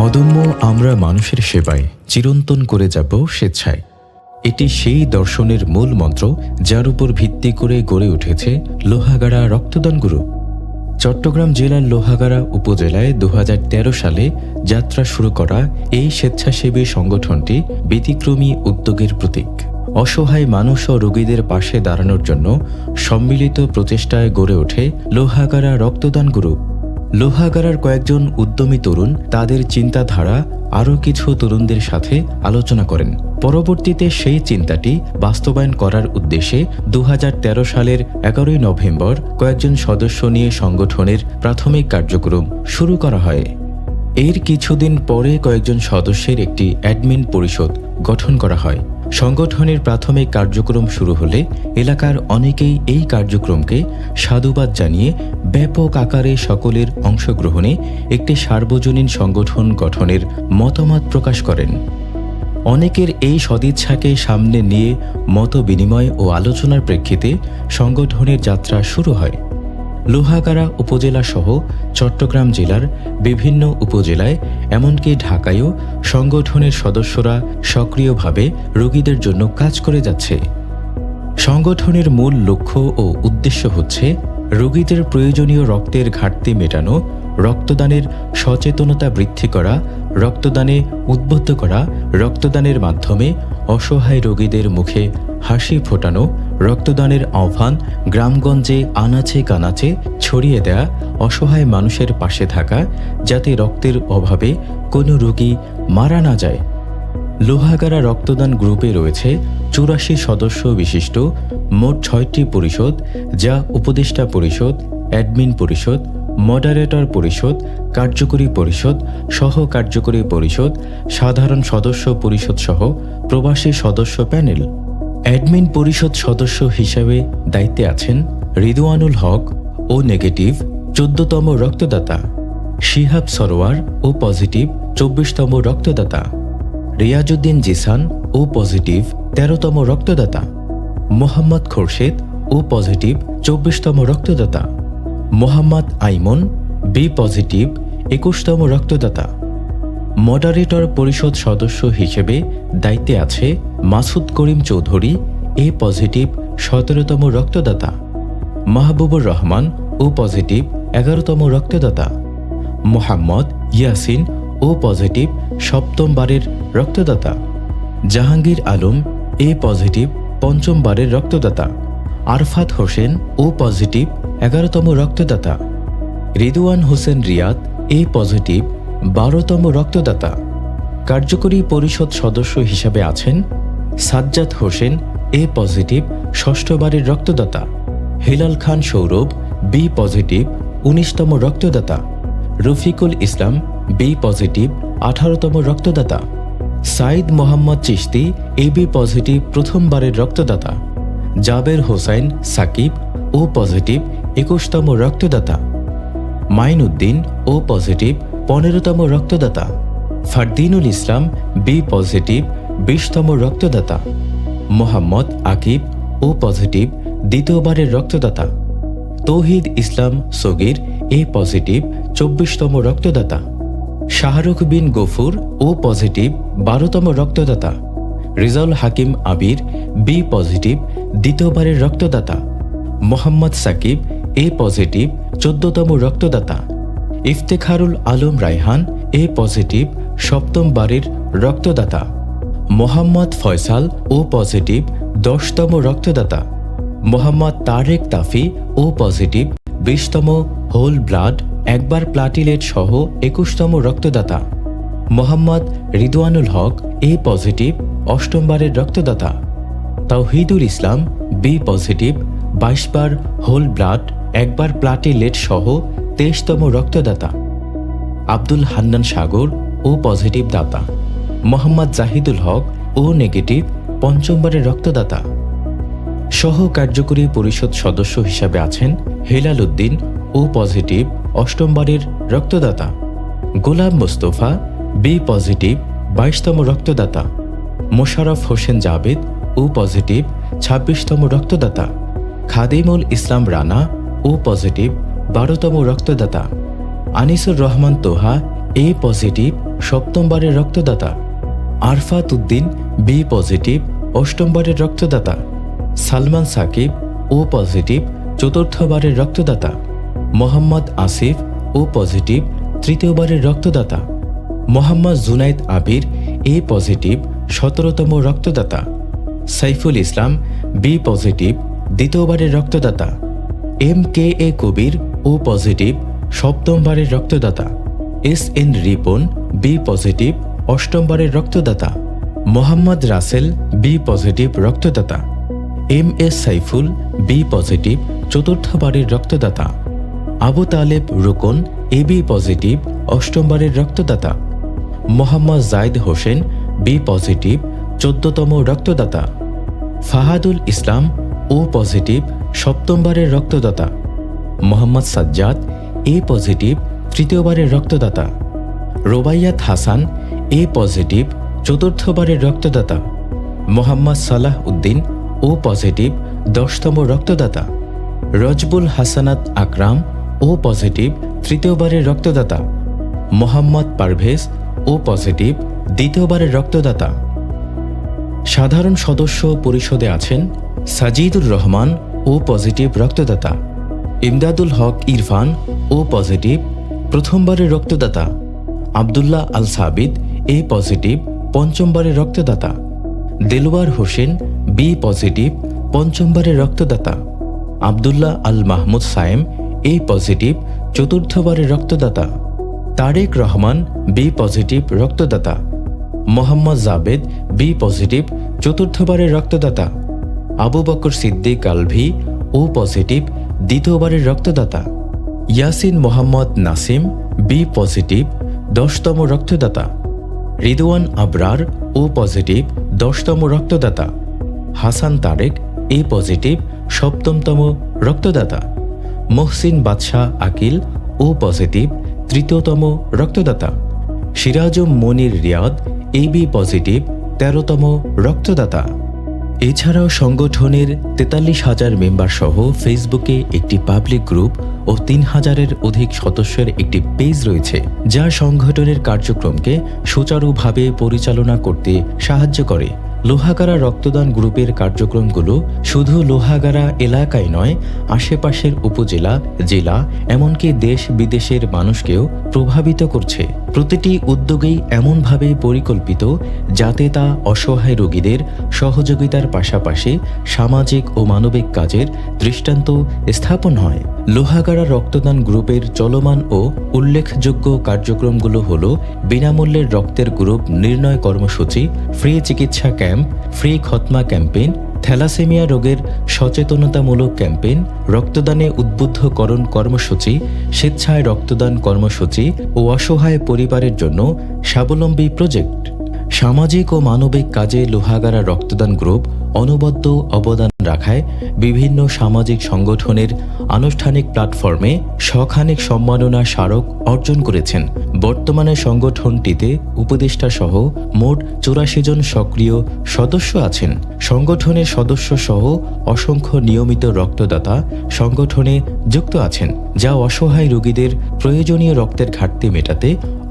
অদম্য আমরা মানুষের সেবায় চিরন্তন করে যাব স্বেচ্ছায়। এটি সেই দর্শনের মূল মন্ত্র যার উপর ভিত্তি করে গড়ে উঠেছে লোহাগাড়া রক্তদান গ্রুপ। চট্টগ্রাম জেলার লোহাগাড়া উপজেলায় 2013 সালে যাত্রা শুরু করা এই স্বেচ্ছাসেবী সংগঠনটি ব্যতিক্রমী উদ্যোগের প্রতীক। অসহায় মানুষ ও রোগীদের পাশে দাঁড়ানোর জন্য সম্মিলিত প্রচেষ্টায় গড়ে ওঠে লোহাগাড়া রক্তদান গ্রুপ। লোহাগাড়ার কয়েকজন উদ্যমী তরুণ তাদের চিন্তাধারা আরও কিছু তরুণদের সাথে আলোচনা করেন। পরবর্তীতে সেই চিন্তাটি বাস্তবায়ন করার উদ্দেশ্যে 2013 সালের 11 নভেম্বর কয়েকজন সদস্য নিয়ে সংগঠনের প্রাথমিক কার্যক্রম শুরু করা হয়। এর কিছুদিন পরে কয়েকজন সদস্যের একটি অ্যাডমিন পরিষদ গঠন করা হয়। সংগঠনের প্রাথমিক কার্যক্রম শুরু হলে এলাকার অনেকেই এই কার্যক্রমকে সাধুবাদ জানিয়ে ব্যাপক আকারে সকলের অংশগ্রহণে একটি সার্বজনীন সংগঠন গঠনের মতামত প্রকাশ করেন। অনেকের এই সদিচ্ছাকে সামনে নিয়ে মত বিনিময় ও আলোচনার প্রেক্ষিতে সংগঠনের যাত্রা শুরু হয়। লোহাগাড়া উপজেলা সহ চট্টগ্রাম জেলার বিভিন্ন উপজেলায় এমনকি ঢাকায়ও সংগঠনের সদস্যরা সক্রিয়ভাবে রোগীদের জন্য কাজ করে যাচ্ছে। সংগঠনের মূল লক্ষ্য ও উদ্দেশ্য হচ্ছে রোগীদের প্রয়োজনীয় রক্তের ঘাটতি মেটানো, রক্তদানের সচেতনতা বৃদ্ধি করা, রক্তদানে উদ্বুদ্ধ করা, রক্তদানের মাধ্যমে অসহায় রোগীদের মুখে হাসি ফোটানো, রক্তদানের আহ্বান গ্রামগঞ্জে আনাচে কানাচে ছড়িয়ে দেয়া, অসহায় মানুষের পাশে থাকা যাতে রক্তের অভাবে কোনো রোগী মারা না যায়। লোহাগাড়া রক্তদান গ্রুপে রয়েছে 84 সদস্য বিশিষ্ট মোট 6টি পরিষদ, যা উপদেষ্টা পরিষদ, অ্যাডমিন পরিষদ, মডারেটর পরিষদ, কার্যকরী পরিষদ, সহ কার্যকরী পরিষদ, সাধারণ সদস্য পরিষদ সহ প্রবাসী সদস্য প্যানেল। অ্যাডমিন পরিষদ সদস্য হিসেবে দায়িত্বে আছেন রিদওয়ানুল হক ও নেগেটিভ 14তম রক্তদাতা, শিহাব সরোয়ার ও পজিটিভ 24তম রক্তদাতা, রিয়াজউদ্দিন জিসান ও পজিটিভ 13তম রক্তদাতা, মোহাম্মদ খোরশেদ ও পজিটিভ 24তম রক্তদাতা, মোহাম্মদ আইমন বি পজিটিভ 21তম রক্তদাতা। মডারেটর পরিষদ সদস্য হিসেবে দায়িত্বে আছে মাসুদ করিম চৌধুরী এ পজিটিভ 17তম রক্তদাতা, মাহবুবুর রহমান ও পজিটিভ 11তম রক্তদাতা, মোহাম্মদ ইয়াসিন ও পজিটিভ 7ম বারের রক্তদাতা, জাহাঙ্গীর আলম এ পজিটিভ 5ম বারের রক্তদাতা, আরফাত হোসেন ও পজিটিভ 11তম রক্তদাতা, রিদওয়ান হোসেন রিয়াদ এ পজিটিভ 12তম রক্তদাতা। কার্যকরী পরিষদ সদস্য হিসাবে আছেন সাজ্জাদ হোসেন এ পজিটিভ 6ষ্ঠ বারের রক্তদাতা, হিলাল খান Sourav B positive 19তম রক্তদাতা, Rafiqul Islam B positive 18তম রক্তদাতা, Saeed Mohammad Chishti এ বি পজিটিভ 1ম বারের রক্তদাতা, জাবের হোসাইন সাকিব ও পজিটিভ 21তম রক্তদাতা, মাইনউদ্দিন ও পজিটিভ 15তম রক্তদাতা, ফারদিনুল ইসলাম বি পজিটিভ 20তম রক্তদাতা, মোহাম্মদ আকিব ও পজিটিভ 2য়বারের রক্তদাতা, তৌহিদ ইসলাম সগির এ পজিটিভ 24তম রক্তদাতা, শাহরুখ বিন গফুর ও পজিটিভ 12তম রক্তদাতা, রিজাউল হাকিম আবির বি পজিটিভ 2য়বারের রক্তদাতা, মোহাম্মদ সাকিব এ পজিটিভ 14তম রক্তদাতা, ইফতেখারুল আলম রায়হান এ পজিটিভ 7ম বারের রক্তদাতা, মোহাম্মদ ফয়সাল ও পজিটিভ 10তম রক্তদাতা, মোহাম্মদ তারেক তাফি ও পজিটিভ 20তম হোল ব্লাড একবার প্লাটিলেট সহ 21তম রক্তদাতা, মোহাম্মদ রিদওয়ানুল হক এ পজিটিভ 8ম বারের রক্তদাতা, তাওহিদুল ইসলাম বি পজিটিভ 22 বার হোল ব্লাড একবার প্লাটিলেট সহ 23তম রক্তদাতা, আব্দুল হান্নান সাগর ও পজিটিভ দাতা, মোহাম্মদ জাহিদুল হক ও নেগেটিভ 5ম বারের রক্তদাতা। সহ কার্যকরী পরিষদ সদস্য হিসাবে আছেন হেলাল উদ্দিন ও পজিটিভ 8ম বারের রক্তদাতা, গোলাম মোস্তফা বি পজিটিভ 22তম রক্তদাতা, মোশাররফ হোসেন জাবেদ ও পজিটিভ 26তম রক্তদাতা, খাদিমুল ইসলাম রানা ও পজিটিভ 12তম রক্তদাতা, আনিসুর রহমান তোহা এ পজিটিভ, সপ্তমবারের রক্তদাতা। আরফাত উদ্দিন, বি পজিটিভ, অষ্টমবারের রক্তদাতা। সালমান সাকিব, ও পজিটিভ, চতুর্থবারের রক্তদাতা। মোহাম্মদ আসিফ, ও পজিটিভ, তৃতীয়বারের রক্তদাতা। মোহাম্মদ জুনাইদ আবির, এ পজিটিভ, 17তম রক্তদাতা। সাইফুল ইসলাম, বি পজিটিভ, দ্বিতীয়বারের রক্তদাতা। M K A Kabir, O positive, সপ্তমবারের রক্তদাতা। S N Ripon, B positive, অষ্টমবারের রক্তদাতা। মোহাম্মদ রাসেল, বি পজিটিভ, রক্তদাতা। M S Saiful, B positive, চতুর্থবারের রক্তদাতা। Abu Taleb Rukon, A B positive, অষ্টমবারের রক্তদাতা। মোহাম্মদ জাইদ হোসেন, বি পজিটিভ, 14তম রক্তদাতা। ফাহাদুল ইসলাম, ও পজিটিভ, সপ্তমবারের রক্তদাতা। মোহাম্মদ সাজ্জাদ, এ পজিটিভ, তৃতীয়বারের রক্তদাতা। রোবাইয়াত হাসান, এ পজিটিভ, চতুর্থবারের রক্তদাতা। মোহাম্মদ সালাহ উদ্দিন, ও পজিটিভ, 10তম রক্তদাতা। রজবুল হাসানাত আকরাম, ও পজিটিভ, তৃতীয়বারের রক্তদাতা। মোহাম্মদ পারভেজ, ও পজিটিভ, দ্বিতীয়বারের রক্তদাতা। সাধারণ সদস্য পরিষদে আছেন সাজিদুর রহমান, ও পজিটিভ, রক্তদাতা। ইমদাদুল হক ইরফান, ও পজিটিভ, প্রথমবারের রক্তদাতা। আবদুল্লাহ আল সাবিদ, এ পজিটিভ, পঞ্চমবারের রক্তদাতা। দেলওয়ার হোসেন, বি পজিটিভ, পঞ্চমবারের রক্তদাতা। আবদুল্লাহ আল মাহমুদ সায়েম, এ পজিটিভ, চতুর্থবারের রক্তদাতা। Tarek Rahman, B positive, রক্তদাতা। Mohammad Javed, B positive, চতুর্থবারের রক্তদাতা। আবু বকর সিদ্দিক আলভি, ও পজিটিভ, দ্বিতীয়বারের রক্তদাতা। ইয়াসিন মোহাম্মদ নাসিম, বি পজিটিভ, 10তম রক্তদাতা। রিদওয়ান আবরার, ও পজিটিভ, 10তম রক্তদাতা। হাসান তারেক, এ পজিটিভ, 7তম রক্তদাতা। মোহসিন বাদশাহ আকিল, ও পজিটিভ, 3তম রক্তদাতা। Sirajum Munir Riyad, A B positive, 13তম রক্তদাতা। এছাড়াও সংগঠনের 43,000 মেম্বার সহ ফেসবুকে একটি পাবলিক গ্রুপ ও 3,000-এর অধিক সদস্যের একটি পেজ রয়েছে, যা সংগঠনের কার্যক্রমকে সুচারুভাবে পরিচালনা করতে সাহায্য করে। লোহাগাড়া রক্তদান গ্রুপের কার্যক্রমগুলো শুধু লোহাগাড়া এলাকায় নয়, আশেপাশের উপজেলা, জেলা, এমনকি দেশ বিদেশের মানুষকেও প্রভাবিত করছে। প্রতিটি উদ্যোগেই এমনভাবে পরিকল্পিত যাতে তা অসহায় রোগীদের সহযোগিতার পাশাপাশি সামাজিক ও মানবিক কাজের দৃষ্টান্ত স্থাপন হয়। লোহাগাড়া রক্তদান গ্রুপের চলমান ও উল্লেখযোগ্য কার্যক্রমগুলো হল বিনামূল্যের রক্তের গ্রুপ নির্ণয় কর্মসূচি, ফ্রি চিকিৎসা ক্যাম্প, ফ্রি খতমা ক্যাম্পেইন, থ্যালাসেমিয়া রোগের সচেতনতামূলক ক্যাম্পেইন, রক্তদানে উদ্বুদ্ধকরণ কর্মসূচি, স্বেচ্ছায় রক্তদান কর্মসূচি ও অসহায় পরিবারের জন্য স্বাবলম্বী প্রজেক্ট। সামাজিক ও মানবিক কাজে লোহাগাড়া রক্তদান গ্রুপ অনবদ্য অবদান রাখায় বিভিন্ন সামাজিক সংগঠনের আনুষ্ঠানিক প্ল্যাটফর্মে শখানেক সম্মাননা স্মারক অর্জন করেছেন। বর্তমানে সংগঠনটিতে উপদেষ্টা সহ মোট 84 জন সক্রিয় সদস্য আছেন। সংগঠনের সদস্য সহ অসংখ্য নিয়মিত রক্তদাতা সংগঠনে যুক্ত আছেন, যা অসহায় রোগীদের প্রয়োজনীয় রক্তের ঘাটতি মেটাতে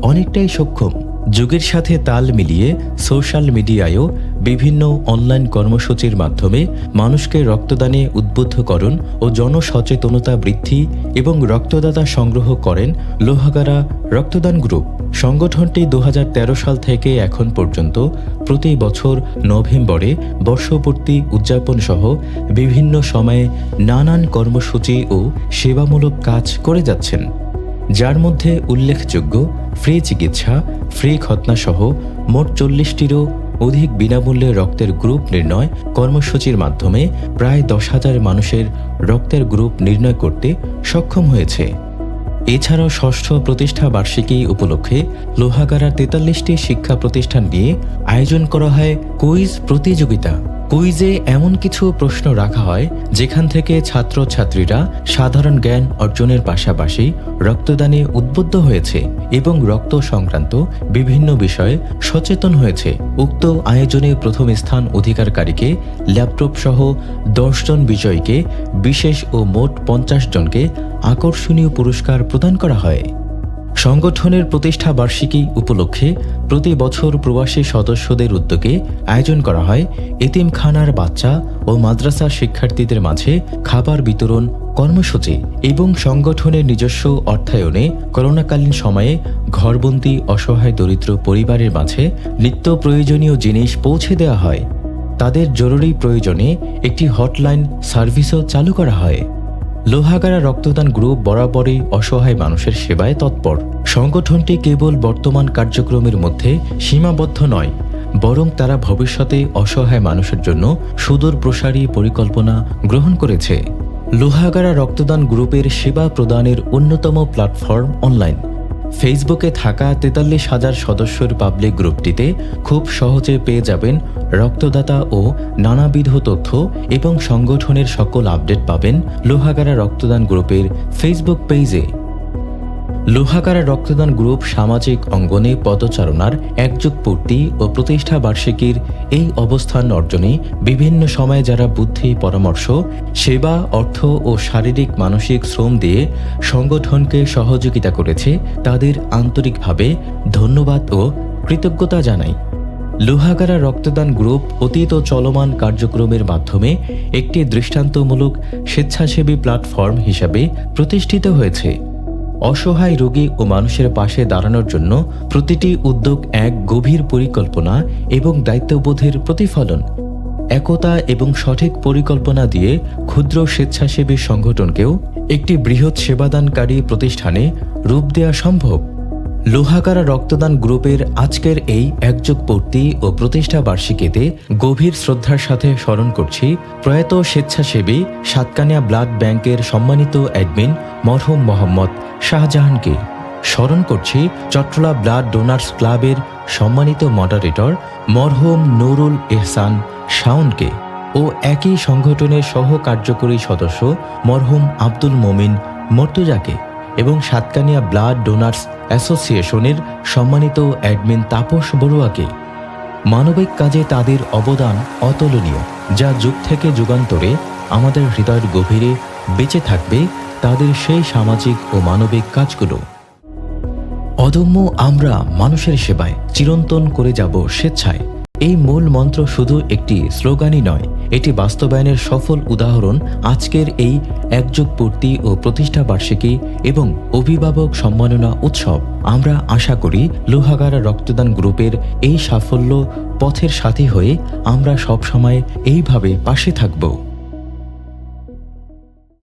অনেকটাই সক্ষম। যুগের সাথে তাল মিলিয়ে সোশ্যাল মিডিয়ায়ও বিভিন্ন অনলাইন কর্মসূচির মাধ্যমে মানুষকে রক্তদানে উদ্বুদ্ধকরণ ও জনসচেতনতা বৃদ্ধি এবং রক্তদাতা সংগ্রহ করেন লোহাগাড়া রক্তদান গ্রুপ। সংগঠনটি 2013 সাল থেকে এখন পর্যন্ত প্রতি বছর নভেম্বরে বর্ষপূর্তি উদযাপন সহ বিভিন্ন সময়ে নানান কর্মসূচি ও সেবামূলক কাজ করে যাচ্ছেন, যার মধ্যে উল্লেখযোগ্য ফ্রি চিকিৎসা, ফ্রি খতনা সহ মোট 40টিরও অধিক বিনামূল্যে রক্তের গ্রুপ নির্ণয় কর্মসূচির মাধ্যমে প্রায় 10,000 মানুষের রক্তের গ্রুপ নির্ণয় করতে সক্ষম হয়েছে। এছাড়াও ষষ্ঠ প্রতিষ্ঠা বার্ষিকী উপলক্ষে লোহাগাড়ার 43টি শিক্ষা প্রতিষ্ঠান নিয়ে আয়োজন করা হয় কুইজ প্রতিযোগিতা। কুইজে এমন কিছু প্রশ্ন রাখা হয় যেখান থেকে ছাত্রছাত্রীরা সাধারণ জ্ঞান অর্জনের পাশাপাশি রক্তদানে উদ্বুদ্ধ হয়েছে এবং রক্ত সংক্রান্ত বিভিন্ন বিষয়ে সচেতন হয়েছে। উক্ত আয়োজনে প্রথম স্থান অধিকারকারীকে ল্যাপটপ সহ 10 জন বিজয়ীকে বিশেষ ও মোট 50 জনকে আকর্ষণীয় পুরস্কার প্রদান করা হয়। সংগঠনের প্রতিষ্ঠা বার্ষিকী উপলক্ষে প্রতি বছর প্রবাসী সদস্যদের উদ্যোগে আয়োজন করা হয় এতিমখানার বাচ্চা ও মাদ্রাসা শিক্ষার্থীদের মাঝে খাবার বিতরণ কর্মসূচি এবং সংগঠনের নিজস্ব অর্থায়নে করোনাকালীন সময়ে ঘরবন্দি অসহায় দরিদ্র পরিবারের মাঝে নিত্য প্রয়োজনীয় জিনিস পৌঁছে দেওয়া হয়। তাদের জরুরি প্রয়োজনে একটি হটলাইন সার্ভিসও চালু করা হয়। লোহাগাড়া রক্তদান গ্রুপ বরাবরই অসহায় মানুষের সেবায় তৎপর। সংগঠনটি কেবল বর্তমান কার্যক্রমের মধ্যে সীমাবদ্ধ নয়, বরং তারা ভবিষ্যতে অসহায় মানুষের জন্য সুদূর প্রসারী পরিকল্পনা গ্রহণ করেছে। লোহাগাড়া রক্তদান গ্রুপের সেবা প্রদানের অন্যতম প্ল্যাটফর্ম অনলাইন। ফেসবুকে থাকা ৪৩,০০০ সদস্যের পাবলিক গ্রুপটিতে খুব সহজে পেয়ে যাবেন রক্তদাতা ও নানাবিধ তথ্য এবং সংগঠনের সকল আপডেট পাবেন লোহাগাড়া রক্তদান গ্রুপের ফেসবুক পেজে। লোহাগাড়া রক্তদান গ্রুপ সামাজিক অঙ্গনে পদচারণার একযুগ পূর্তি ও প্রতিষ্ঠা বার্ষিকীর এই অবস্থান অর্জনে বিভিন্ন সময়ে যারা বুদ্ধি, পরামর্শ, সেবা, অর্থ ও শারীরিক মানসিক শ্রম দিয়ে সংগঠনকে সহযোগিতা করেছে তাদের আন্তরিকভাবে ধন্যবাদ ও কৃতজ্ঞতা জানাই। লোহাগাড়া রক্তদান গ্রুপ অতীত চলমান কার্যক্রমের মাধ্যমে একটি দৃষ্টান্তমূলক স্বেচ্ছাসেবী প্ল্যাটফর্ম হিসাবে প্রতিষ্ঠিত হয়েছে। অসহায় রোগী ও মানুষের পাশে দাঁড়ানোর জন্য প্রতিটি উদ্যোগ এক গভীর পরিকল্পনা এবং দায়িত্ববোধের প্রতিফলন। একতা এবং সঠিক পরিকল্পনা দিয়ে ক্ষুদ্র স্বেচ্ছাসেবী সংগঠনকেও একটি বৃহৎ সেবাদানকারী প্রতিষ্ঠানে রূপ দেওয়া সম্ভব। লোহাগাড়া রক্তদান গ্রুপের আজকের এই একযুগ পূর্তি ও প্রতিষ্ঠা বার্ষিকীতে গভীর শ্রদ্ধার সাথে স্মরণ করছি প্রয়াত স্বেচ্ছাসেবী সাতকানিয়া ব্লাড ব্যাংকের সম্মানিত অ্যাডমিন মরহুম মোহাম্মদ শাহজাহানকে। স্মরণ করছি চট্টলা ব্লাড ডোনার্স ক্লাবের সম্মানিত মডারেটর মরহুম নুরুল এহসান শাওনকে ও একই সংগঠনের সহ কার্যকরী সদস্য মরহুম আব্দুল মোমিন মর্তুজাকে এবং সাতকানিয়া ব্লাড ডোনার্স অ্যাসোসিয়েশনের সম্মানিত অ্যাডমিন তাপস বড়ুয়াকে। মানবিক কাজে তাদের অবদান অতুলনীয়, যা যুগ থেকে যুগান্তরে আমাদের হৃদয়ের গভীরে বেঁচে থাকবে তাদের সেই সামাজিক ও মানবিক কাজগুলো। অদম্য আমরা মানুষের সেবায়, চিরন্তন করে যাব স্বেচ্ছায়। এই মূল মন্ত্র শুধু একটি স্লোগানই নয়, এটি বাস্তবায়নের সফল উদাহরণ আজকের এই একযুগ পূর্তি ও প্রতিষ্ঠা বার্ষিকী এবং অভিভাবক সম্মাননা উৎসব। আমরা আশা করি লোহাগাড়া রক্তদান গ্রুপের এই সাফল্য পথের সাথী হয়ে আমরা সবসময় এইভাবে পাশে থাকব।